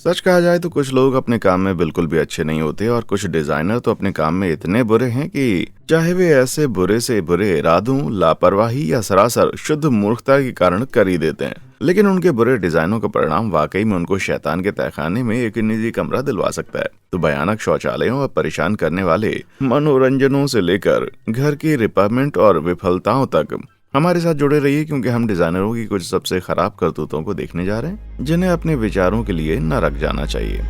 सच कहा जाए तो कुछ लोग अपने काम में बिल्कुल भी अच्छे नहीं होते और कुछ डिजाइनर तो अपने काम में इतने बुरे हैं कि चाहे वे ऐसे बुरे से बुरे इरादों, लापरवाही या सरासर शुद्ध मूर्खता के कारण कर ही देते हैं, लेकिन उनके बुरे डिजाइनों का परिणाम वाकई में उनको शैतान के तहखाने में एक निजी कमरा दिलवा सकता है। तो भयानक शौचालयों और परेशान करने वाले मनोरंजनों से लेकर घर की रिपेयरमेंट और विफलताओं तक हमारे साथ जुड़े रहिए, क्योंकि हम डिजाइनरों की कुछ सबसे खराब करतूतों को देखने जा रहे हैं जिन्हें अपने विचारों के लिए न रख जाना चाहिए।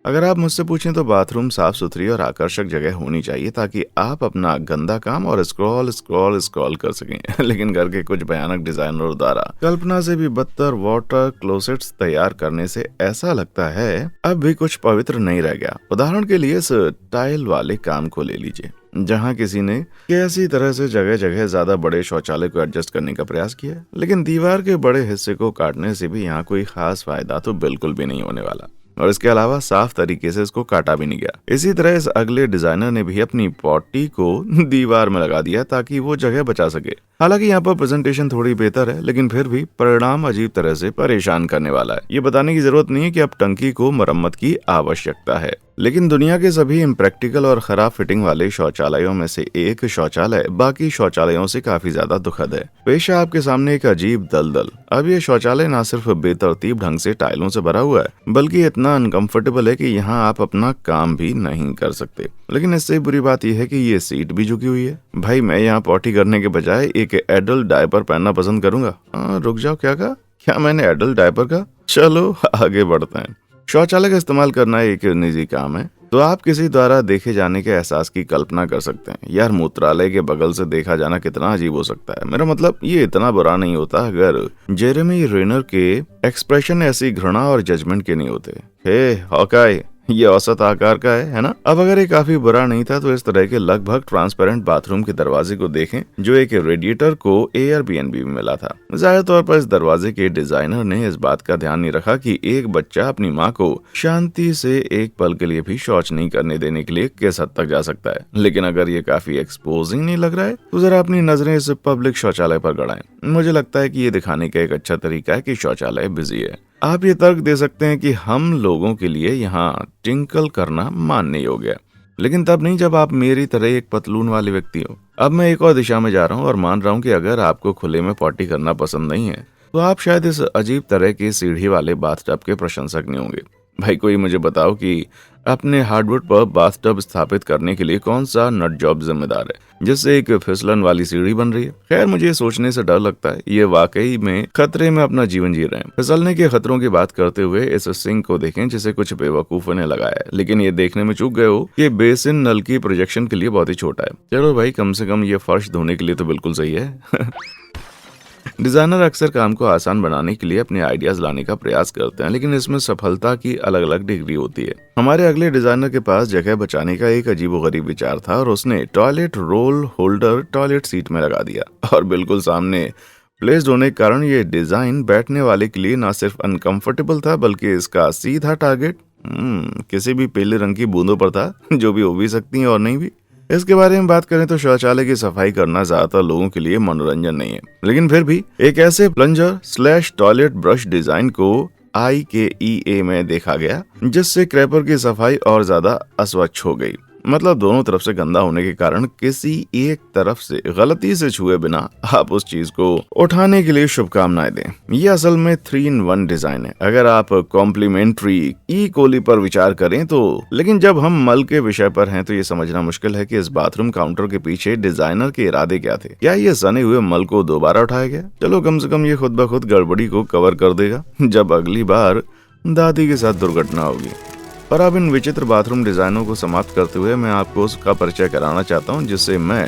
अगर आप मुझसे पूछें तो बाथरूम साफ सुथरी और आकर्षक जगह होनी चाहिए ताकि आप अपना गंदा काम और स्क्रॉल स्क्रॉल स्क्रॉल कर सकें। लेकिन घर के कुछ भयानक डिजाइनरों द्वारा कल्पना से भी बदतर वाटर क्लोसेट्स तैयार करने से ऐसा लगता है अब भी कुछ पवित्र नहीं रह गया। उदाहरण के लिए इस टाइल वाले काम को ले लीजिए, जहाँ किसी ने कैसी तरह से जगह जगह ज्यादा बड़े शौचालय को एडजस्ट करने का प्रयास किया, लेकिन दीवार के बड़े हिस्से को काटने से भी यहाँ कोई खास फायदा तो बिल्कुल भी नहीं होने वाला, और इसके अलावा साफ तरीके से इसको काटा भी नहीं गया। इसी तरह इस अगले डिजाइनर ने भी अपनी पॉटी को दीवार में लगा दिया ताकि वो जगह बचा सके। हालांकि यहाँ पर प्रेजेंटेशन थोड़ी बेहतर है, लेकिन फिर भी परिणाम अजीब तरह से परेशान करने वाला है। ये बताने की जरूरत नहीं है कि अब टंकी को मरम्मत की आवश्यकता है, लेकिन दुनिया के सभी इम्प्रैक्टिकल और खराब फिटिंग वाले शौचालयों में से एक शौचालय बाकी शौचालयों से काफी ज्यादा दुखद है। पेशा आपके सामने एक अजीब दलदल। अब ये शौचालय न सिर्फ बेतरतीब ढंग से टाइलों से भरा हुआ है, बल्कि इतना अनकंफर्टेबल है कि यहाँ आप अपना काम भी नहीं कर सकते। लेकिन इससे बुरी बात यह है कि ये सीट भी झुकी हुई है। भाई, मैं यहाँ पॉटी करने के बजाय एक एडल्ट डायपर पहनना पसंद करूंगा। रुक जाओ, क्या कहा? क्या मैंने एडल्ट डायपर का? चलो आगे बढ़ते हैं। शौचालय का इस्तेमाल करना एक निजी काम है, तो आप किसी द्वारा देखे जाने के एहसास की कल्पना कर सकते हैं। यार, मूत्रालय के बगल से देखा जाना कितना अजीब हो सकता है। मेरा मतलब, ये इतना बुरा नहीं होता अगर जेरेमी रेनर के एक्सप्रेशन ऐसी घृणा और जजमेंट के नहीं होते। हे हॉकाई, ये औसत आकार का है ना? अब अगर ये काफी बुरा नहीं था तो इस तरह के लगभग ट्रांसपेरेंट बाथरूम के दरवाजे को देखें जो एक रेडिएटर को एयरबीएनबी में मिला था। जाहिर तौर पर इस दरवाजे के डिजाइनर ने इस बात का ध्यान नहीं रखा कि एक बच्चा अपनी माँ को शांति से एक पल के लिए भी शौच नहीं करने देने के लिए किस हद तक जा सकता है। लेकिन अगर ये काफी एक्सपोजिंग नहीं लग रहा है तो जरा अपनी नजरें इस पब्लिक शौचालय पर गड़ाएं। मुझे लगता है कि ये दिखाने का एक अच्छा तरीका है कि शौचालय बिजी है। आप ये तर्क दे सकते हैं कि हम लोगों के लिए यहाँ टिंकल करना मान्य योग्य है, लेकिन तब नहीं जब आप मेरी तरह एक पतलून वाले व्यक्ति हो। अब मैं एक और दिशा में जा रहा हूँ और मान रहा हूँ कि अगर आपको खुले में पॉटी करना पसंद नहीं है तो आप शायद इस अजीब तरह की सीढ़ी वाले बाथटब के प्रशंसक नहीं होंगे। भाई, कोई मुझे बताओ कि अपने हार्डवुड पर बाथटब स्थापित करने के लिए कौन सा नट जॉब जिम्मेदार है जिससे एक फिसलन वाली सीढ़ी बन रही है। खैर, मुझे सोचने से डर लगता है ये वाकई में खतरे में अपना जीवन जी रहे हैं। फिसलने के खतरों की बात करते हुए इस सिंक को देखें जिसे कुछ बेवकूफों ने लगाया है, लेकिन ये देखने में चूक गए हो कि बेसिन नल की प्रोजेक्शन के लिए बहुत ही छोटा है। चलो भाई, कम से कम ये फर्श धोने के लिए तो बिल्कुल सही है। डिजाइनर अक्सर काम को आसान बनाने के लिए अपने आइडियाज लाने का प्रयास करते हैं, लेकिन इसमें सफलता की अलग अलग डिग्री होती है। हमारे अगले डिजाइनर के पास जगह बचाने का एक अजीबोगरीब विचार था और उसने toilet roll holder toilet seat में लगा दिया, और बिल्कुल सामने प्लेस्ड होने के कारण ये डिजाइन बैठने वाले के लिए न सिर्फ अनकंफर्टेबल था बल्कि इसका सीधा टारगेट किसी भी पीले रंग की बूंदों पर था, जो भी हो भी सकती हैं और नहीं भी। इसके बारे में बात करें तो शौचालय की सफाई करना ज्यादातर लोगों के लिए मनोरंजन नहीं है, लेकिन फिर भी एक ऐसे plunger slash toilet brush design को IKEA में देखा गया जिससे क्रैपर की सफाई और ज्यादा अस्वच्छ हो गई। मतलब दोनों तरफ से गंदा होने के कारण किसी एक तरफ से गलती से छुए बिना आप उस चीज को उठाने के लिए शुभकामनाएं दें। ये असल में 3-in-1 डिजाइन है अगर आप कॉम्प्लीमेंट्री ई कोली पर विचार करें तो। लेकिन जब हम मल के विषय पर हैं तो ये समझना मुश्किल है कि इस बाथरूम काउंटर के पीछे डिजाइनर के इरादे क्या थे। क्या ये सने हुए मल को दोबारा उठाया गया? चलो, कम से कम ये खुद ब खुद गड़बड़ी को कवर कर देगा जब अगली बार दादी के साथ दुर्घटना होगी। और अब इन विचित्र बाथरूम डिजाइनों को समाप्त करते हुए मैं आपको उसका परिचय कराना चाहता हूँ जिसे मैं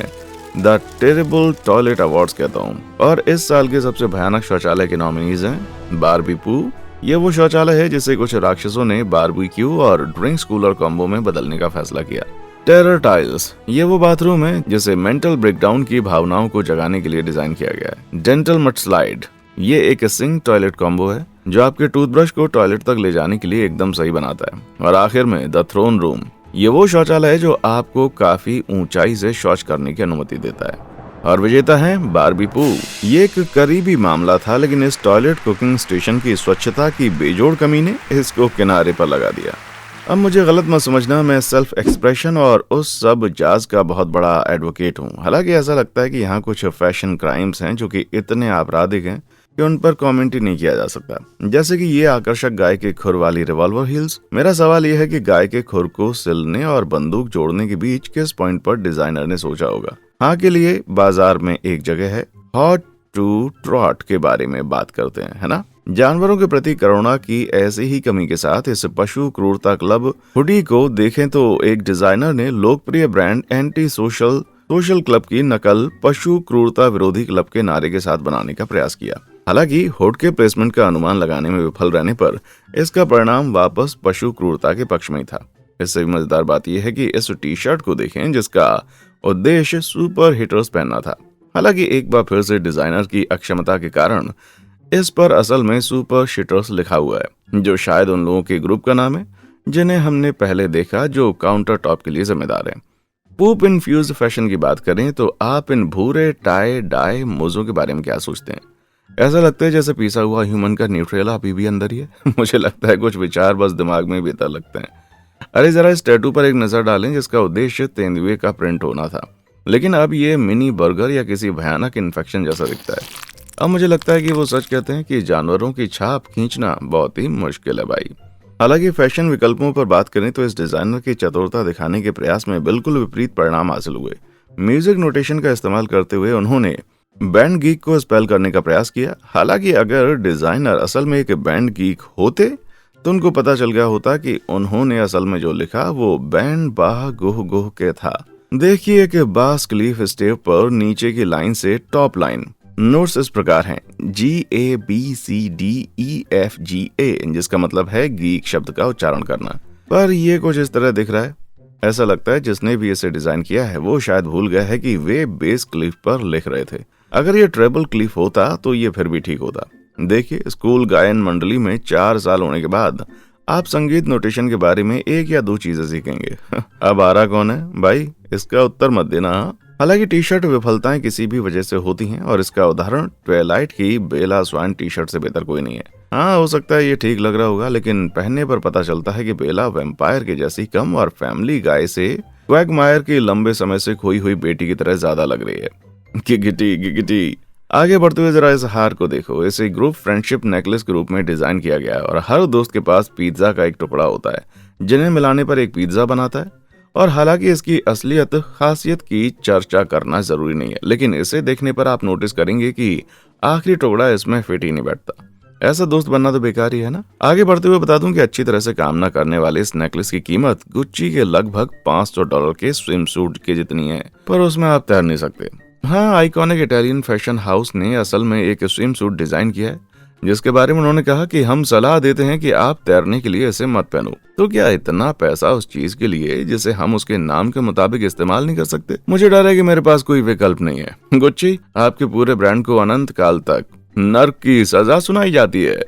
द टेरिबल टॉयलेट अवार्ड्स कहता हूँ। और इस साल के सबसे भयानक शौचालय के नॉमिनीज हैं बारबीपू। ये वो शौचालय है जिसे कुछ राक्षसों ने बारबेक्यू और ड्रिंक्स कूलर कॉम्बो में बदलने का फैसला किया। टेरर टाइल्स, ये वो बाथरूम है जिसे मेंटल ब्रेकडाउन की भावनाओं को जगाने के लिए डिजाइन किया गया है। डेंटल मट स्लाइड, ये एक सिंक टॉयलेट कॉम्बो है जो आपके टूथब्रश को टॉयलेट तक ले जाने के लिए एकदम सही बनाता है। और आखिर में द थ्रोन रूम, ये वो शौचालय है जो आपको काफी ऊंचाई से शौच करने की अनुमति देता है। और विजेता है बारबी पू। ये एक करीबी मामला था, लेकिन इस टॉयलेट कुकिंग स्टेशन की स्वच्छता की बेजोड़ कमी ने इसको किनारे पर लगा दिया। अब मुझे गलत मत समझना, मैं सेल्फ एक्सप्रेशन और उस सब जाज का बहुत बड़ा एडवोकेट हूँ। हालांकि ऐसा लगता है कि यहाँ कुछ फैशन क्राइम्स हैं जो कि इतने आपराधिक हैं कि उन पर कमेंट ही नहीं किया जा सकता, जैसे कि ये आकर्षक गाय के खुर वाली रिवॉल्वर हील्स। मेरा सवाल यह है कि गाय के खुर को सिलने और बंदूक जोड़ने के बीच किस पॉइंट पर डिजाइनर ने सोचा होगा। हाँ के लिए बाजार में एक जगह है, हॉट टू ट्रॉट के बारे में बात करते हैं, है ना। जानवरों के प्रति करुणा की ऐसी ही कमी के साथ इस पशु क्रूरता क्लब हुडी को देखें तो एक डिजाइनर ने लोकप्रिय ब्रांड एंटी सोशल क्लब की नकल पशु क्रूरता विरोधी क्लब के नारे के साथ बनाने का प्रयास किया। हालांकि हुड के प्लेसमेंट का अनुमान लगाने में विफल रहने पर इसका परिणाम वापस पशु क्रूरता के पक्ष में ही था। इससे भी मजेदार बात यह है कि इस टी शर्ट को देखें जिसका उद्देश्य सुपर हिटर्स पहनना था। हालांकि एक बार फिर से डिजाइनर की अक्षमता के कारण इस पर असल में सुपर शिटर्स लिखा हुआ है, जो शायद उन लोगों के ग्रुप का नाम है जिन्हें हमने पहले देखा, जो काउंटर टॉप के लिए जिम्मेदार है। पूप इन्फ्यूज फैशन की बात करें तो आप इन भूरे टाई डाई मोजों के बारे में क्या सोचते हैं? ऐसा लगता है जैसे पिसा हुआ ह्यूमन का न्यूट्रेला अभी भी अंदर ही है। मुझे लगता है कुछ विचार बस दिमाग में बेहतर लगते हैं। अरे जरा इस टैटू पर एक नजर डालें जिसका उद्देश्य तेंदुए का प्रिंट होना था, लेकिन अब ये मिनी बर्गर या किसी भयानक इन्फेक्शन जैसा दिखता है। अब मुझे लगता है कि वो सच कहते हैं कि जानवरों की छाप खींचना बहुत ही मुश्किल है भाई। हालांकि फैशन विकल्पों पर बात करें तो इस डिजाइनर की चतुरता दिखाने के प्रयास में बिल्कुल विपरीत परिणाम हासिल हुए। म्यूजिक नोटेशन का इस्तेमाल करते हुए उन्होंने बैंड गीक को स्पेल करने का प्रयास किया। हालांकि अगर डिजाइनर असल में एक बैंड गीक होते तो उनको पता चल गया होता कि उन्होंने असल में जो लिखा वो बैंड बाह गुह गुह के था। देखिए कि बास क्लीफ स्टेप पर नीचे की लाइन से टॉप लाइन नोट्स इस प्रकार हैं, GABCDEFGA, जिसका मतलब है गीक शब्द का उच्चारण करना। पर ये कुछ इस तरह दिख रहा है। ऐसा लगता है जिसने भी इसे डिजाइन किया है वो शायद भूल गया है कि वे बेस क्लिफ पर लिख रहे थे। अगर ये ट्रेबल क्लिफ होता तो ये फिर भी ठीक होता। देखिए, स्कूल गायन मंडली में 4 साल होने के बाद आप संगीत नोटेशन के बारे में 1 या 2 चीजें सीखेंगे। अब आ रहा कौन है भाई, इसका उत्तर मत देना। हालांकि टी शर्ट विफलताएं किसी भी वजह से होती हैं और इसका उदाहरण ट्वेलाइट की बेला स्वान टी शर्ट से बेहतर कोई नहीं है। हाँ, हो सकता है ये ठीक लग रहा होगा, लेकिन पहनने पर पता चलता है कि बेला वैम्पायर के जैसी कम और फैमिली गाय से क्वैगमायर की लंबे समय से खोई हुई बेटी की तरह ज्यादा लग रही है। गिगिटी। आगे बढ़ते हुए जरा इस हार को देखो। इसे ग्रुप फ्रेंडशिप नेकलेस के रूप में डिजाइन किया गया है और हर दोस्त के पास पिज्जा का एक टुकड़ा होता है जिन्हें मिलाने पर एक पिज्जा बनाता है। और हालांकि इसकी असलियत खासियत की चर्चा करना जरूरी नहीं है, लेकिन इसे देखने पर आप नोटिस करेंगे कि आखिरी टुकड़ा इसमें फिट ही नहीं बैठता। ऐसा दोस्त बनना तो बेकार ही है ना। आगे बढ़ते हुए बता दूं कि अच्छी तरह से काम न करने वाले इस नेकलेस की कीमत गुच्ची के लगभग $500 के स्विम सूट के जितनी है, पर उसमें आप तैर नहीं सकते। हाँ, आइकॉनिक इटालियन फैशन हाउस ने असल में एक स्विम सूट डिजाइन किया है जिसके बारे में उन्होंने कहा कि हम सलाह देते हैं कि आप तैरने के लिए इसे मत पहनो। तो क्या इतना पैसा उस चीज के लिए जिसे हम उसके नाम के मुताबिक इस्तेमाल नहीं कर सकते? मुझे डर है कि मेरे पास कोई विकल्प नहीं है। गुच्ची, आपके पूरे ब्रांड को अनंत काल तक नर्क की सजा सुनाई जाती है।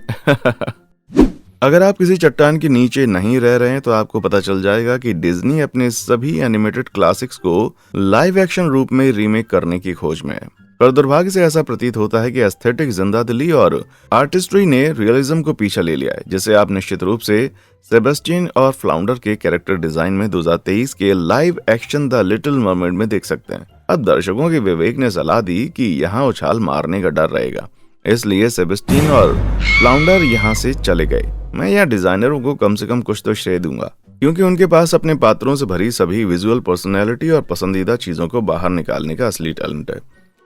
अगर आप किसी चट्टान के नीचे नहीं रह रहे हैं तो आपको पता चल जाएगा कि डिज्नी अपने सभी एनिमेटेड क्लासिक्स को लाइव एक्शन रूप में रीमेक करने की खोज में है। पर दुर्भाग्य से ऐसा प्रतीत होता है कि एस्थेटिक जिंदादिली और आर्टिस्ट्री ने रियलिज्म को पीछे ले लिया है, जिसे आप निश्चित रूप से सेबेस्टियन और फ्लाउंडर के कैरेक्टर डिजाइन में 2023 के live action the little mermaid में देख सकते हैं। अब दर्शकों के विवेक ने सलाह दी कि यहाँ उछाल मारने का डर रहेगा, इसलिए सेबेस्टियन और फ्लाउंडर यहाँ से चले गए। मैं यहाँ डिजाइनरों को कम से कम कुछ तो श्रेय दूंगा, क्योंकि उनके पास अपने पात्रों से भरी सभी विजुअल पर्सनैलिटी और पसंदीदा चीजों को बाहर निकालने का असली टैलेंट है।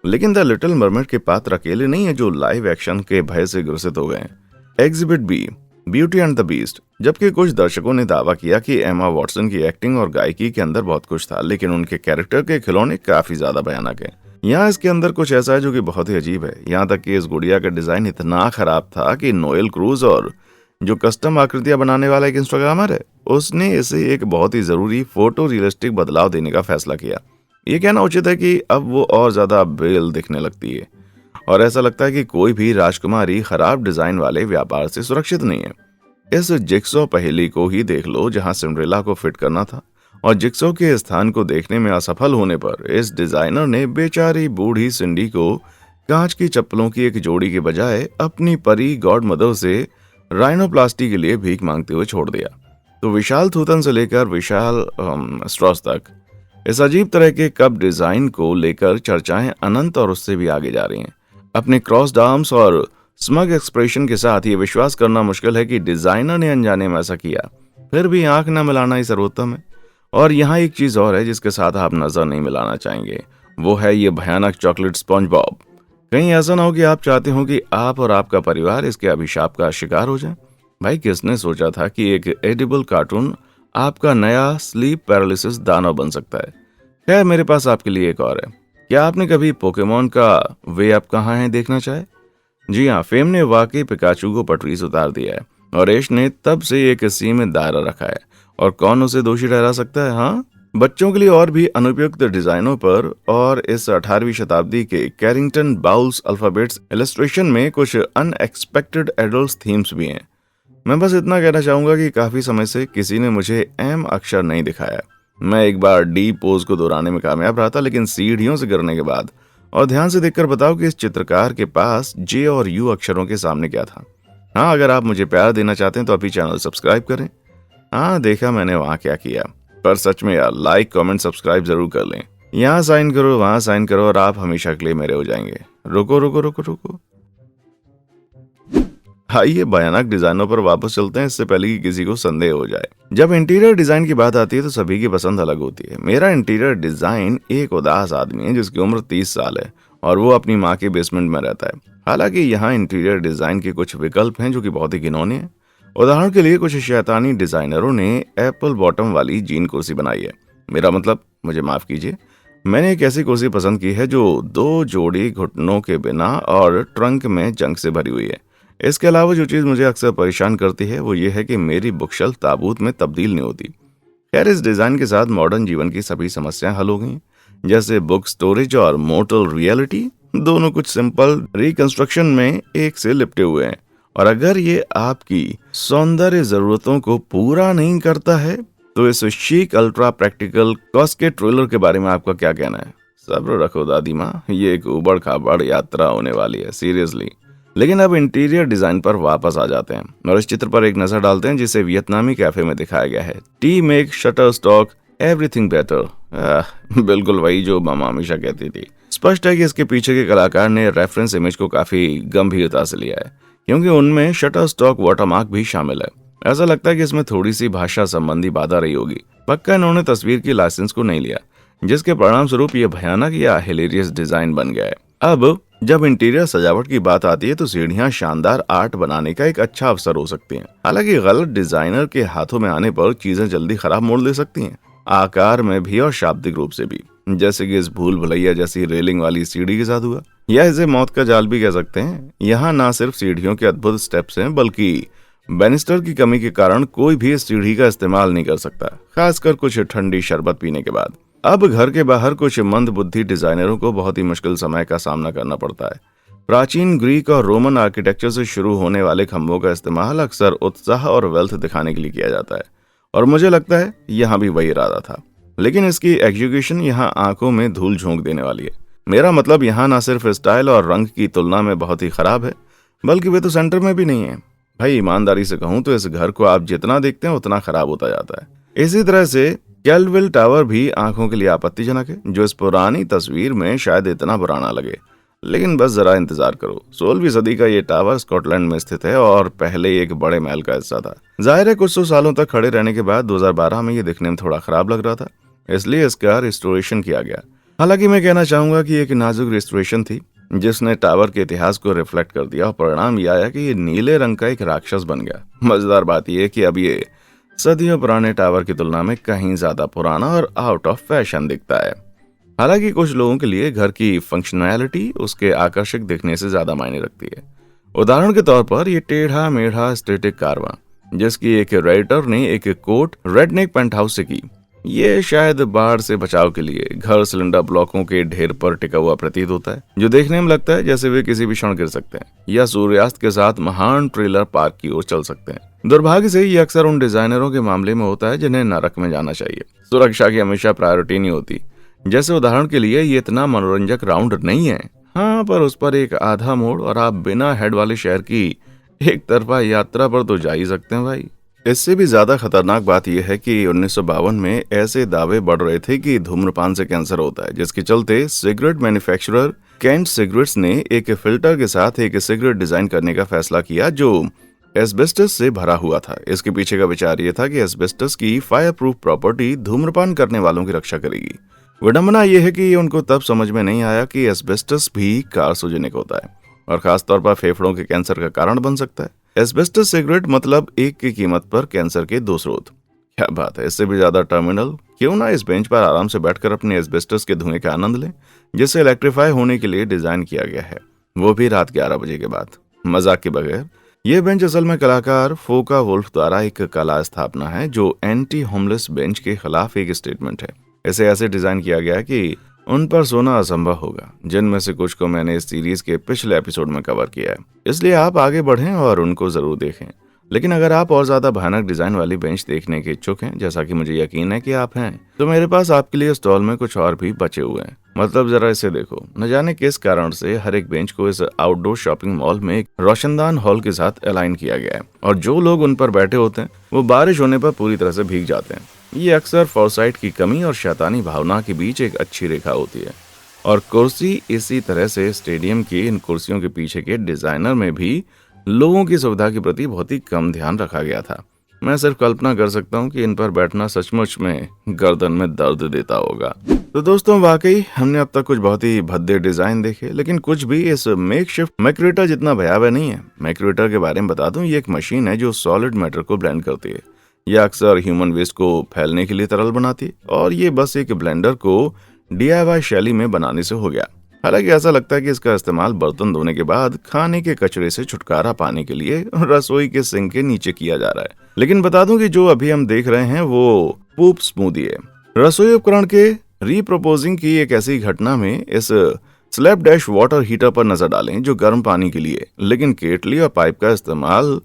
लेकिन द लिटिल मरमेड के पात्र अकेले नहीं है जो लाइव एक्शन के भय से ग्रसित हो गए हैं। Exhibit B, beauty and the beast. जबकि कुछ दर्शकों ने दावा किया कि एमा वॉटसन की एक्टिंग और गायकी के अंदर बहुत कुछ था, लेकिन उनके कैरेक्टर के खिलौने काफी ज्यादा भयानक है। यहाँ इसके अंदर कुछ ऐसा है जो कि बहुत ही अजीब है। यहाँ तक कि इस गुड़िया का डिजाइन इतना खराब था कि नोएल क्रूज और जो कस्टम आकृतियां बनाने वाला एक इंस्टाग्रामर है, उसने इसे एक बहुत ही जरूरी फोटो रियलिस्टिक बदलाव देने का फैसला किया। ये कहना उचित है कि अब वो और ज्यादा बेल दिखने लगती है और ऐसा लगता है कि कोई भी राजकुमारी खराब डिजाइन वाले व्यापार से सुरक्षित नहीं है। इस जिक्सॉ पहेली को ही देख लो, जहां सिंड्रेला को फिट करना था और जिक्सो के स्थान को देखने में असफल होने पर इस डिजाइनर ने बेचारी बूढ़ी सिंडी को कांच की चप्पलों की एक जोड़ी के बजाय अपनी परी गॉड मदर से राइनोप्लास्टी के लिए भीख मांगते हुए छोड़ दिया। तो विशाल थूथन से लेकर विशाल स्ट्रॉस तक इस अजीब तरह के कप डिजाइन को लेकर चर्चाएं अनंत और उससे भी आगे जा रही हैं। अपने क्रॉस्ड आर्म्स और स्मग एक्सप्रेशन के साथ ये विश्वास करना मुश्किल है कि डिजाइनर ने अनजाने में ऐसा किया, फिर भी आंख न मिलाना ही सर्वोत्तम है। और यहाँ एक चीज और है जिसके साथ आप नजर नहीं मिलाना चाहेंगे, वो है ये भयानक चॉकलेट स्पंज बॉब। कहीं ऐसा ना हो कि आप चाहते हो कि आप और आपका परिवार इसके अभिशाप का शिकार हो जाए। भाई किसने सोचा था कि एक एडिबल कार्टून आपका नया स्लीप पैरालिसिस दानव बन सकता है। खैर मेरे पास आपके लिए एक और है। क्या आपने कभी पोकेमोन का वे अब कहाँ है देखना चाहे? जी हाँ, फेम ने वाकई पिकाचू को पटरी से उतार दिया है और ऐश ने तब से एक सीमित दायरा रखा है। और कौन उसे दोषी ठहरा सकता है? हाँ, बच्चों के लिए और भी अनुपयुक्त डिजाइनों पर और इस 18वीं शताब्दी के कैरिंगटन बाउल्स अल्फाबेट्स इलस्ट्रेशन में कुछ अनएक्सपेक्टेड एडल्ट थीम्स भी हैं। मैं बस इतना कहना चाहूंगा कि काफी समय से किसी ने मुझे एम अक्षर नहीं दिखाया। मैं एक बार डी पोज को दोहराने में कामयाब रहा था, लेकिन सीढ़ियों से गिरने के बाद। और ध्यान से देखकर बताओ कि इस चित्रकार के पास जे और यू अक्षरों के सामने क्या था। हाँ, अगर आप मुझे प्यार देना चाहते हैं तो अभी चैनल सब्सक्राइब करें। हाँ, देखा मैंने वहाँ क्या किया, पर सच में यार लाइक कमेंट सब्सक्राइब जरूर कर लें। यहाँ साइन करो, वहाँ साइन करो और आप हमेशा के लिए मेरे हो जाएंगे। रुको रुको रुको रुको, आइए भयानक डिजाइनों पर वापस चलते हैं, इससे पहले कि किसी को संदेह हो जाए। जब इंटीरियर डिजाइन की बात आती है तो सभी की पसंद अलग होती है। मेरा इंटीरियर डिजाइन एक उदास आदमी है जिसकी उम्र 30 साल है और वो अपनी माँ के बेसमेंट में रहता है। हालांकि यहाँ इंटीरियर डिजाइन के कुछ विकल्प हैं जो कि बहुत ही घिनौने हैं। उदाहरण के लिए कुछ शैतानी डिजाइनरों ने एप्पल बॉटम वाली जीन कुर्सी बनाई है। मेरा मतलब, मुझे माफ कीजिए, मैंने एक ऐसी कुर्सी पसंद की है जो 2 जोड़ी घुटनों के बिना और ट्रंक में जंग से भरी हुई है। इसके अलावा जो चीज़ मुझे अक्सर परेशान करती है वो ये है कि मेरी बुकशेल्फ ताबूत में तब्दील नहीं होती। खैर, इस डिज़ाइन के साथ मॉडर्न जीवन की सभी समस्याएं हल हो गई, जैसे बुक स्टोरेज और मोर्टल रियलिटी दोनों कुछ सिंपल रिकंस्ट्रक्शन में एक से लिपटे हुए हैं। और अगर ये आपकी सौंदर्य जरूरतों को पूरा नहीं करता है तो इस शीक अल्ट्रा प्रैक्टिकल कॉस्केट ट्रेलर के बारे में आपका क्या कहना है? सब्र रखो दादी माँ, ये एक उबड़ खाबड़ यात्रा होने वाली है, सीरियसली। लेकिन अब इंटीरियर डिजाइन पर वापस आ जाते हैं और इस चित्र पर एक नजर डालते हैं जिसे वियतनामी कैफे में दिखाया गया है। T make shutter stock everything better. बिल्कुल वही जो मामा हमेशा कहती थी। स्पष्ट है कि इसके पीछे के कलाकार ने रेफरेंस इमेज को काफी गंभीरता से लिया है, क्योंकि उनमें शटर स्टॉक वाटरमार्क भी शामिल है। ऐसा लगता है कि इसमें थोड़ी सी भाषा संबंधी बाधा रही होगी। पक्का इन्होंने तस्वीर की लाइसेंस को नहीं लिया, जिसके परिणाम स्वरूप ये भयानक या हिलेरियस डिजाइन बन गया है। अब जब इंटीरियर सजावट की बात आती है तो सीढ़ियां शानदार आर्ट बनाने का एक अच्छा अवसर हो सकती हैं। हालांकि गलत डिजाइनर के हाथों में आने पर चीजें जल्दी खराब मोड़ ले सकती हैं, आकार में भी और शाब्दिक रूप से भी, जैसे कि इस भूल भुलैया जैसी रेलिंग वाली सीढ़ी के साथ हुआ, या इसे मौत का जाल भी कह सकते हैं। यहाँ न सिर्फ सीढ़ियों के अद्भुत स्टेप्स हैं, बल्कि बैनिस्टर की कमी के कारण कोई भी इस सीढ़ी का इस्तेमाल नहीं कर सकता, खासकर कुछ ठंडी शरबत पीने के बाद। अब घर के बाहर कुछ मंद बुद्धि डिजाइनरों को बहुत ही मुश्किल समय का सामना करना पड़ता है। प्राचीन ग्रीक और रोमन आर्किटेक्चर से शुरू होने वाले खंभों का इस्तेमाल अक्सर उत्साह और वेल्थ दिखाने के लिए किया जाता है, और मुझे लगता है यहाँ भी वही इरादा था। लेकिन इसकी एग्जीक्यूशन यहाँ आंखों में धूल झोंक देने वाली है। मेरा मतलब यहाँ न सिर्फ स्टाइल और रंग की तुलना में बहुत ही खराब है, बल्कि वे तो सेंटर में भी नहीं है। भाई ईमानदारी से कहूँ तो इस घर को आप जितना देखते हैं उतना खराब होता जाता है। इसी तरह से कैलविल टावर भी आंखों के लिए आपत्तिजनक है, जो इस पुरानी तस्वीर में शायद इतना बुरा ना लगे। लेकिन बस जरा इंतजार करो, 16वीं सदी का ये टावर स्कॉटलैंड में स्थित है और पहले एक बड़े महल का हिस्सा था। जाहिर है कुछ 100 सालों तक खड़े रहने के बाद 2012 में ये दिखने में थोड़ा खराब लग रहा था, इसलिए इसका रिस्टोरेशन किया गया। हालांकि मैं कहना चाहूंगा कि एक नाजुक रिस्टोरेशन थी जिसने टावर के इतिहास को रिफ्लेक्ट कर दिया, और परिणाम यह आया कि ये नीले रंग का एक राक्षस बन गया। मजेदार बात यह है कि अब ये सदियों पुराने टावर की तुलना में कहीं ज्यादा पुराना और आउट ऑफ फैशन दिखता है। हालांकि कुछ लोगों के लिए घर की फंक्शनैलिटी उसके आकर्षक दिखने से ज्यादा मायने रखती है। उदाहरण के तौर पर ये टेढ़ा मेढ़ा स्टेटिक कारवां जिसकी एक राइटर ने एक कोट रेडनेक पेंट हाउस से की, ये शायद बाढ़ से बचाव के लिए घर सिलेंडर ब्लॉकों के ढेर पर टिका हुआ प्रतीत होता है, जो देखने में लगता है जैसे वे किसी भी क्षण गिर सकते हैं या सूर्यास्त के साथ महान ट्रेलर पार्क की ओर चल सकते हैं। दुर्भाग्य से ये अक्सर उन डिजाइनरों के मामले में होता है जिन्हें नरक में जाना चाहिए। सुरक्षा की हमेशा प्रायोरिटी नहीं होती। जैसे उदाहरण के लिए ये इतना मनोरंजक राउंड नहीं है, हाँ, पर उस पर एक आधा मोड़ और आप बिना हेड वाले शहर की एक तरफा यात्रा पर तो जा ही सकते हैं भाई। इससे भी ज्यादा खतरनाक बात यह है कि 1952 में ऐसे दावे बढ़ रहे थे कि धूम्रपान से कैंसर होता है, जिसके चलते सिगरेट मैन्युफैक्चरर कैंट सिगरेट्स ने एक फिल्टर के साथ एक सिगरेट डिजाइन करने का फैसला किया जो एस्बेस्टस से भरा हुआ था। इसके पीछे का विचार यह था कि एस्बेस्टस की फायर प्रूफ प्रॉपर्टी धूम्रपान करने वालों की रक्षा करेगी। विडंबना यह है कि ये उनको तब समझ में नहीं आया कि एस्बेस्टस भी कार्सिनोजेनिक होता है और खासतौर पर फेफड़ों के कैंसर का कारण बन सकता है। एस्बेस्टस सिगरेट मतलब एक की कीमत पर कैंसर के 2 स्रोत। क्या बात है, इससे भी ज्यादा टर्मिनल। क्यों ना इस बेंच पर आराम से बैठकर अपने एस्बेस्टस के धुएं का आनंद लें, जिसे इलेक्ट्रीफाई होने के लिए डिजाइन किया गया है, वो भी रात 11 बजे के बाद। मजाक के बगैर, यह बेंच असल में कलाकार फोका वुल्फ द्वारा एक कला स्थापना है जो एंटी होमलेस बेंच के खिलाफ एक स्टेटमेंट है। इसे ऐसे डिजाइन किया गया कि उन पर सोना असंभव होगा, जिनमें से कुछ को मैंने इस सीरीज के पिछले एपिसोड में कवर किया है, इसलिए आप आगे बढ़ें और उनको जरूर देखें। लेकिन अगर आप और ज्यादा भयानक डिजाइन वाली बेंच देखने के इच्छुक हैं, जैसा कि मुझे यकीन है कि आप हैं, तो मेरे पास आपके लिए स्टॉल में कुछ और भी बचे हुए हैं। मतलब जरा इसे देखो। न जाने किस कारण से हर एक बेंच को इस आउटडोर शॉपिंग मॉल में एक रोशनदान हॉल के साथ अलाइन किया गया है और जो लोग उन पर बैठे होते हैं वो बारिश होने पर पूरी तरह से भीग जाते हैं। ये अक्सर फॉरसाइट की कमी और शैतानी भावना के बीच एक अच्छी रेखा होती है। और कुर्सी इसी तरह से स्टेडियम की इन कुर्सियों के पीछे के डिजाइनर में भी लोगों की सुविधा के प्रति बहुत ही कम ध्यान रखा गया था। मैं सिर्फ कल्पना कर सकता हूँ कि इन पर बैठना सचमुच में गर्दन में दर्द देता होगा। तो दोस्तों, वाकई हमने अब तक कुछ बहुत ही भद्दे डिजाइन देखे, लेकिन कुछ भी इस मेकशिफ्ट मैक्यूरेटर जितना भयावह नहीं है। मैक्यूरेटर के बारे में बता दूं, ये एक मशीन है जो सॉलिड मैटर को ब्लेंड करती है। यह अक्सर ह्यूमन वेस्ट को फैलने के लिए तरल बनाती है और ये बस एक ब्लेंडर को DIY शैली में बनाने से हो गया। हालांकि ऐसा लगता है कि इसका इस्तेमाल बर्तन धोने के बाद खाने के कचरे से छुटकारा पाने के लिए रसोई के सिंक के नीचे किया जा रहा है। लेकिन बता दूं कि जो अभी हम देख रहे हैं वो पूप स्मूदी है। रसोई उपकरण के रीप्रपोजिंग की एक ऐसी घटना में इस स्लैप डैश वाटर हीटर पर नजर डालें जो गर्म पानी के लिए, लेकिन केटली और पाइप का इस्तेमाल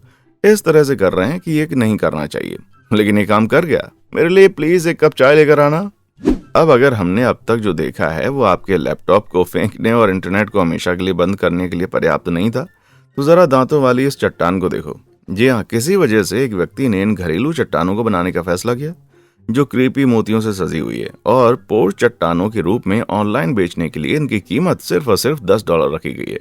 इस तरह से कर रहे हैं कि ये नहीं करना चाहिए, लेकिन ये काम कर गया। मेरे लिए प्लीज एक कप चाय लेकर आना। अब अगर हमने अब तक जो देखा है वो आपके लैपटॉप को फेंकने और इंटरनेट को हमेशा के लिए बंद करने के लिए पर्याप्त नहीं था, तो जरा दांतों वाली इस चट्टान को देखो। जी हाँ, किसी वजह से एक व्यक्ति ने इन घरेलू चट्टानों को बनाने का फैसला किया जो क्रीपी मोतियों से सजी हुई है और पोर्च चट्टानों के रूप में ऑनलाइन बेचने के लिए इनकी कीमत सिर्फ और सिर्फ $10 रखी गई है।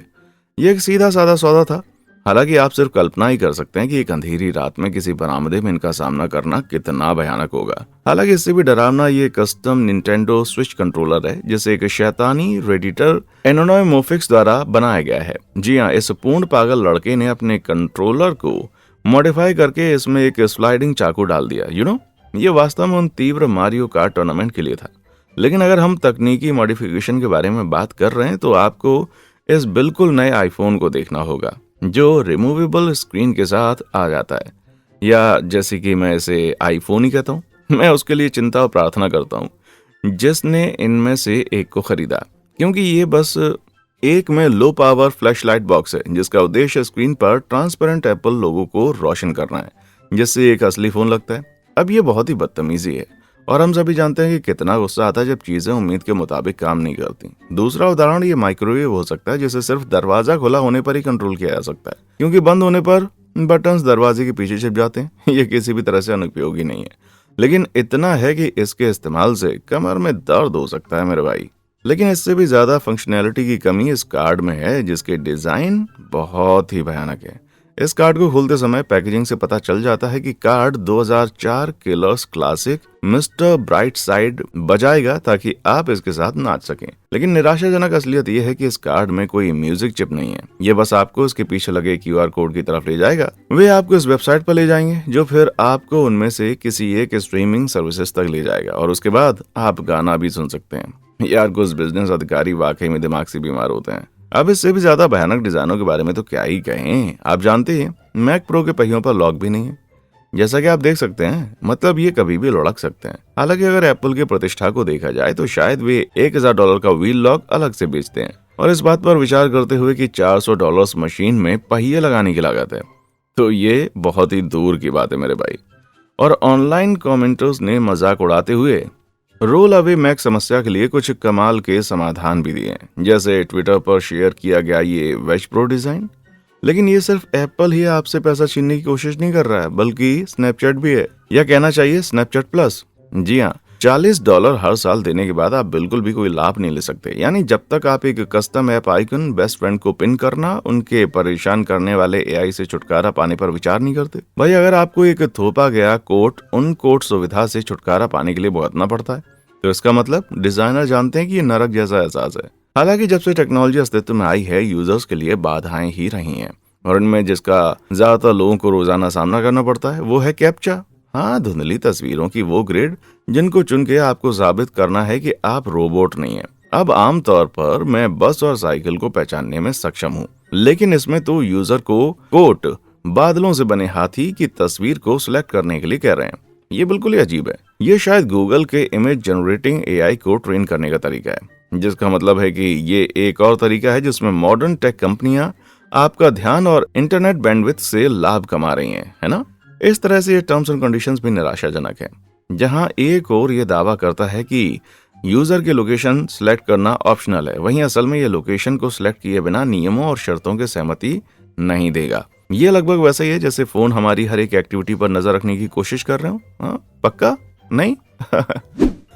ये एक सीधा साधा सौदा था। हालांकि आप सिर्फ कल्पना ही कर सकते हैं कि एक अंधेरी रात में किसी बरामदे में इनका सामना करना कितना भयानक होगा। हालांकि इससे भी डरावना ये कस्टम निंटेंडो स्विच कंट्रोलर है, जिसे एक शैतानी रेडिटर एनोनोमोफिक्स द्वारा बनाया गया है। जी हाँ, इस पूर्ण पागल लड़के ने अपने कंट्रोलर को मॉडिफाई करके इसमें एक स्लाइडिंग चाकू डाल दिया। ये वास्तव में उन तीव्र मारियो कार्ट टूर्नामेंट के लिए था। लेकिन अगर हम तकनीकी मॉडिफिकेशन के बारे में बात कर रहे हैं तो आपको इस बिल्कुल नए आईफोन को देखना होगा जो रिमूवेबल स्क्रीन के साथ आ जाता है, या जैसे कि मैं इसे आईफोन ही कहता हूँ। मैं उसके लिए चिंता और प्रार्थना करता हूँ जिसने इनमें से एक को खरीदा, क्योंकि ये बस एक में लो पावर फ्लैशलाइट बॉक्स है जिसका उद्देश्य स्क्रीन पर ट्रांसपेरेंट एप्पल लोगो को रोशन करना है, जिससे एक असली फोन लगता है। अब ये बहुत ही बदतमीजी है और हम सभी जानते हैं कि कितना गुस्सा आता है जब चीजें उम्मीद के मुताबिक काम नहीं करती। दूसरा उदाहरण ये माइक्रोवेव हो सकता है, जिसे सिर्फ दरवाजा खुला होने पर ही कंट्रोल किया जा सकता है, क्योंकि बंद होने पर बटन्स दरवाजे के पीछे छिप जाते हैं। ये किसी भी तरह से अनुपयोगी नहीं है, लेकिन इतना है कि इसके इस्तेमाल से कमर में दर्द हो सकता है मेरे भाई। लेकिन इससे भी ज्यादा फंक्शनैलिटी की कमी इस कार्ड में है, जिसके डिजाइन बहुत ही भयानक है। इस कार्ड को खोलते समय पैकेजिंग से पता चल जाता है कि card 2004 killers classic mister bright side बजाएगा ताकि आप इसके साथ नाच सकें। लेकिन निराशाजनक असलियत यह है कि इस कार्ड में कोई म्यूजिक चिप नहीं है। ये बस आपको इसके पीछे लगे QR कोड की तरफ ले जाएगा। वे आपको इस वेबसाइट पर ले जाएंगे जो फिर आपको उनमें से किसी एक स्ट्रीमिंग सर्विसेज तक ले जाएगा और उसके बाद आप गाना भी सुन सकते हैं। यार, कुछ बिजनेस अधिकारी वाकई में दिमाग से बीमार होते हैं। अब इससे भी ज्यादा भयानक डिजाइनों के बारे में तो क्या ही कहें। आप जानते हैं मैक प्रो के पहियों पर लॉक भी नहीं है। जैसा कि आप देख सकते हैं, मतलब ये कभी भी लुढ़क सकते हैं। हालांकि अगर एप्पल की प्रतिष्ठा को देखा जाए तो शायद वे $1000 का व्हील लॉक अलग से बेचते हैं, और इस बात पर विचार करते हुए कि $400 मशीन में पहिए लगाने की लागत है, तो ये बहुत ही दूर की बात है मेरे भाई। और ऑनलाइन कमेंटर्स ने मजाक उड़ाते हुए रोल अवे मैक समस्या के लिए कुछ कमाल के समाधान भी दिए हैं, जैसे ट्विटर पर शेयर किया गया ये वेज प्रो डिजाइन। लेकिन ये सिर्फ एप्पल ही आपसे पैसा छीनने की कोशिश नहीं कर रहा है, बल्कि स्नैपचैट भी है, या कहना चाहिए स्नैपचैट प्लस। जी हाँ, $40 हर साल देने के बाद आप बिल्कुल भी कोई लाभ नहीं ले सकते। यानी जब तक आप एक custom app icon best friend को पिन करना, उनके परेशान करने वाले एआई से छुटकारा पाने पर विचार नहीं करते। भाई अगर आपको एक थोपा गया कोट उन कोट सुविधा से छुटकारा पाने के लिए भुगतना पड़ता है, तो इसका मतलब डिजाइनर जानते हैं कि ये नरक जैसा एहसास है। हालांकि जब से टेक्नोलॉजी अस्तित्व में आई है, यूजर्स के लिए बाधाएं ही रही हैं, और इनमें जिसका ज्यादातर लोगों को रोजाना सामना करना पड़ता है वो है कैप्चा। हाँ, धुंधली तस्वीरों की वो ग्रेड जिनको चुन के आपको साबित करना है कि आप रोबोट नहीं है। अब आमतौर पर मैं बस और साइकिल को पहचानने में सक्षम हूँ, लेकिन इसमें तो यूजर को कोट बादलों से बने हाथी की तस्वीर को सिलेक्ट करने के लिए कह रहे हैं। ये बिल्कुल ही अजीब है। ये शायद गूगल के इमेज जनरेटिंग एआई को ट्रेन करने का तरीका है, जिसका मतलब है कि ये एक और तरीका है जिसमें मॉडर्न टेक कंपनियां आपका ध्यान और इंटरनेट बैंडविड्थ से लाभ कमा रही हैं, है ना। इस तरह से ये टर्म्स एंड कंडीशंस भी निराशाजनक है। जहां एक और ये दावा करता है कि यूजर की लोकेशन सिलेक्ट करना ऑप्शनल है, वहीं असल में ये लोकेशन को सिलेक्ट किए बिना नियमों और शर्तों के सहमति नहीं देगा। ये लगभग वैसा ही है जैसे फोन हमारी हर एक एक्टिविटी पर नजर रखने की कोशिश कर रहे हो। पक्का नहीं?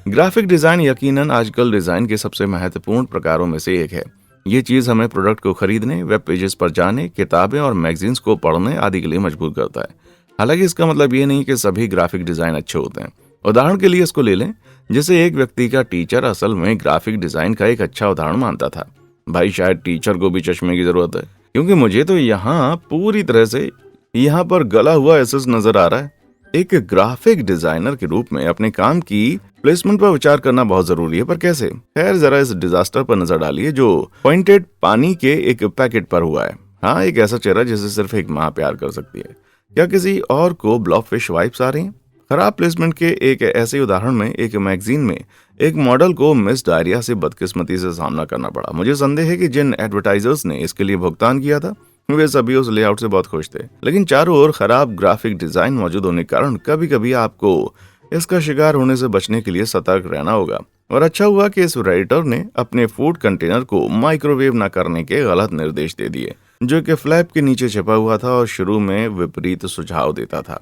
ग्राफिक डिजाइन यकीनन आजकल डिजाइन के सबसे महत्वपूर्ण प्रकारों में से एक है। ये चीज हमें प्रोडक्ट को खरीदने, वेब पेजेस पर जाने, किताबें और मैगजीन्स को पढ़ने आदि के लिए मजबूर करता है। हालांकि इसका मतलब ये नहीं कि सभी ग्राफिक डिजाइन अच्छे होते हैं। उदाहरण के लिए इसको ले लें, जैसे एक व्यक्ति का टीचर असल में ग्राफिक डिजाइन का एक अच्छा उदाहरण मानता था। भाई शायद टीचर को भी चश्मे की जरूरत है, क्योंकि मुझे तो यहाँ पूरी तरह से यहाँ पर गला हुआ एसेस नजर आ रहा है। एक ग्राफिक डिजाइनर के रूप में अपने काम की प्लेसमेंट पर विचार करना बहुत जरूरी है, पर कैसे? खैर, जरा इस डिजास्टर पर नजर डालिए जो पॉइंटेड पानी के एक पैकेट पर हुआ है। हाँ, एक ऐसा चेहरा जिसे सिर्फ एक माँ प्यार कर सकती है। क्या किसी और को ब्लॉबफिश वाइब्स आ रही हैं? खराब प्लेसमेंट के एक ऐसे उदाहरण में एक मैगजीन में एक मॉडल को मिस डायरिया से बदकिस्मती से सामना करना पड़ा। मुझे संदेह है कि जिन एडवर्टाइजर्स ने इसके लिए भुगतान किया था वे सभी उस लेआउट से बहुत खुश थे, लेकिन चारों ओर खराब ग्राफिक डिजाइन मौजूद होने के कारण कभी कभी आपको इसका शिकार होने से बचने के लिए सतर्क रहना होगा। और अच्छा हुआ कि इस राइटर ने अपने फूड कंटेनर को माइक्रोवेव न करने के गलत निर्देश दे दिए, जो कि फ्लैप के नीचे छिपा हुआ था और शुरू में विपरीत सुझाव देता था।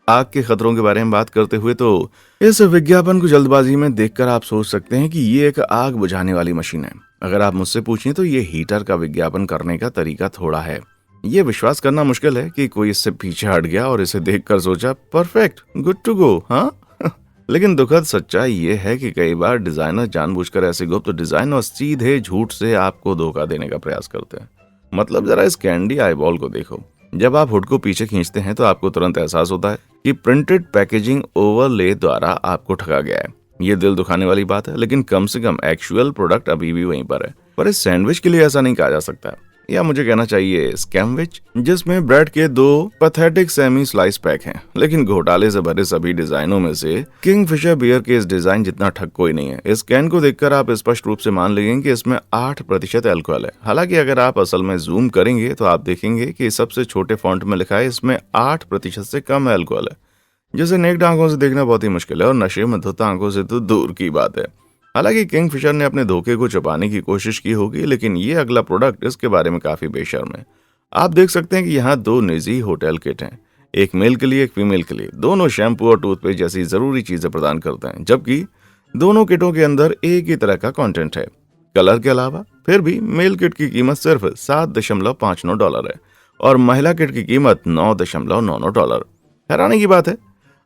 आग के खतरों के बारे में बात करते हुए तो इस विज्ञापन को जल्दबाजी में देखकर आप सोच सकते हैं कि ये एक आग बुझाने वाली मशीन है। अगर आप मुझसे पूछें तो ये हीटर का विज्ञापन करने का तरीका थोड़ा है। ये विश्वास करना मुश्किल है कि कोई इससे पीछे हट गया और इसे देखकर सोचा परफेक्ट, गुड टू गो। हाँ लेकिन दुखद सच्चाई ये है कि कई बार डिजाइनर जानबूझकर ऐसे गुप्त डिजाइन और सीधे झूठ से आपको धोखा देने का प्रयास करते हैं। मतलब जरा इस कैंडी आईबॉल को देखो। जब आप हुड को पीछे खींचते हैं तो आपको तुरंत एहसास होता है कि प्रिंटेड पैकेजिंग ओवरले द्वारा आपको ठगा गया है। ये दिल दुखाने वाली बात है, लेकिन कम से कम एक्चुअल प्रोडक्ट अभी भी वहीं पर है। पर इस सैंडविच के लिए ऐसा नहीं कहा जा सकता, या मुझे कहना चाहिए स्कैमविच, जिसमें ब्रेड के 2 पैथेटिक सेमी स्लाइस पैक हैं। लेकिन घोटाले से भरे सभी डिजाइनों में से किंगफिशर बियर के इस डिजाइन जितना ठग कोई नहीं है। इस कैन को देखकर आप स्पष्ट रूप से मान लेंगे कि इसमें 8% अल्कोहल है। हालांकि अगर आप असल में जूम करेंगे तो आप देखेंगे कि सबसे छोटे फॉन्ट में लिखा है इसमें 8% से कम अल्कोहल है, जिसे नेक्ड आंखों से देखना बहुत ही मुश्किल है, और नशे में धुत आंखों से तो दूर की बात है। हालांकि किंगफिशर ने अपने धोखे को छुपाने की कोशिश की होगी, लेकिन ये अगला प्रोडक्ट इसके बारे में काफी बेशर्म है। आप देख सकते हैं कि यहाँ 2 निजी होटल किट हैं, एक मेल के लिए एक फीमेल के लिए। दोनों शैम्पू और टूथपेस्ट जैसी जरूरी चीजें प्रदान करते हैं, जबकि दोनों किटों के अंदर एक ही तरह का कंटेंट है कलर के अलावा। फिर भी मेल किट की कीमत सिर्फ $7.59 है और महिला किट की कीमत $9.99। हैरानी की बात है,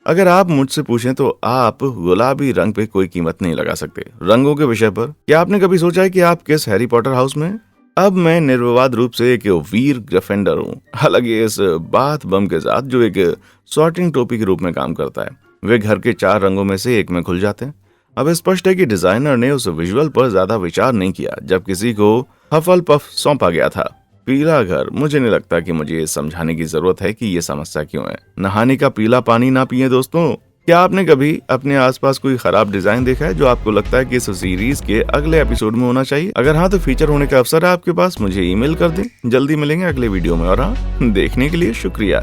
अगर आप मुझसे पूछें तो आप गुलाबी रंग पे कोई कीमत नहीं लगा सकते। रंगों के विषय पर क्या आपने कभी सोचा है कि आप किस हैरी पॉटर हाउस में? अब मैं निर्विवाद रूप से एक वीर ग्रिफिंडर हूँ, हालांकि इस बाथ बम के साथ जो एक सॉर्टिंग टोपी के रूप में काम करता है। वे घर के 4 रंगों में से एक में खुल जाते हैं। अब स्पष्ट है कि डिजाइनर ने उस विजुअल पर ज्यादा विचार नहीं किया जब किसी को हफल पफ सौंपा गया था। पीला घर, मुझे नहीं लगता कि मुझे ये समझाने की जरूरत है कि ये समस्या क्यों है। नहाने का पीला पानी ना पिए दोस्तों। क्या आपने कभी अपने आसपास कोई खराब डिजाइन देखा है जो आपको लगता है कि इस सीरीज के अगले एपिसोड में होना चाहिए? अगर हाँ तो फीचर होने का अवसर है आपके पास, मुझे ईमेल कर दें। जल्दी मिलेंगे अगले वीडियो में, और हाँ, देखने के लिए शुक्रिया।